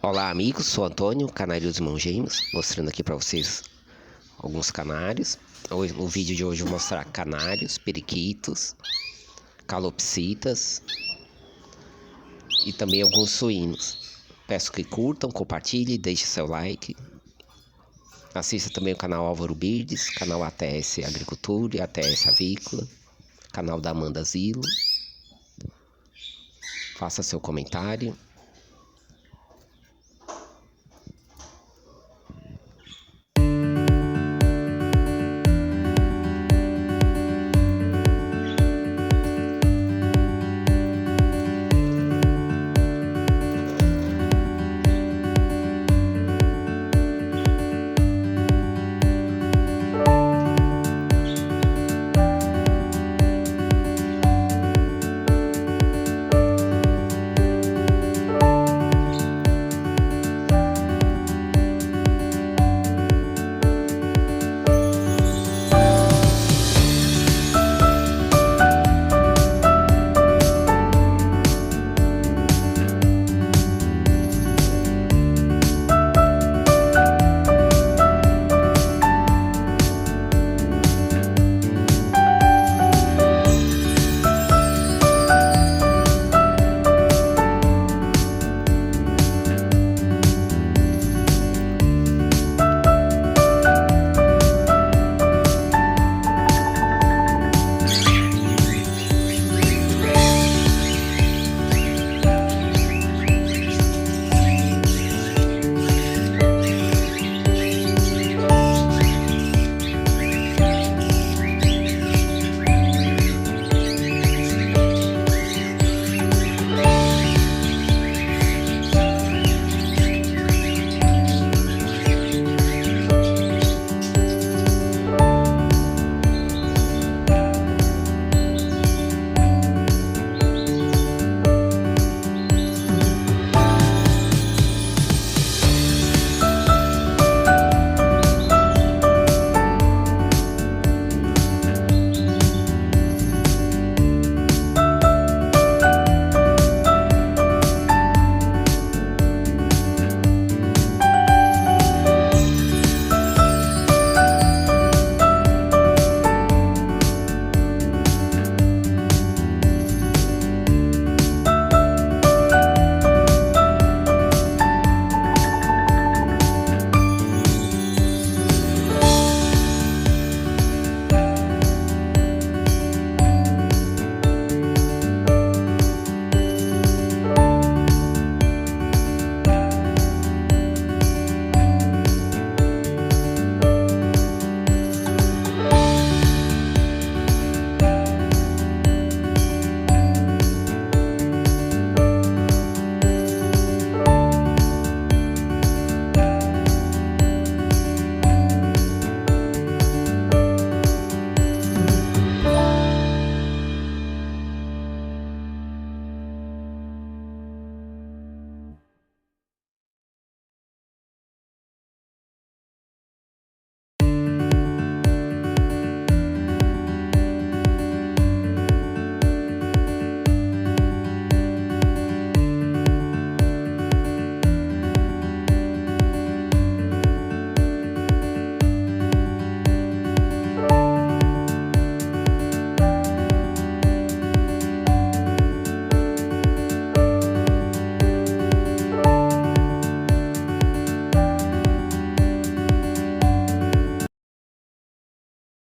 Olá amigos, sou Antônio, Canários Irmãos Gêmeos, mostrando aqui para vocês alguns canários. No vídeo de hoje eu vou mostrar canários, periquitos, calopsitas e também alguns suínos. Peço que curtam, compartilhem, deixem seu like. Assista também o canal Álvaro Birdes, canal esse Agricultura e esse Avícola, canal da Amanda Zilo. Faça seu comentário.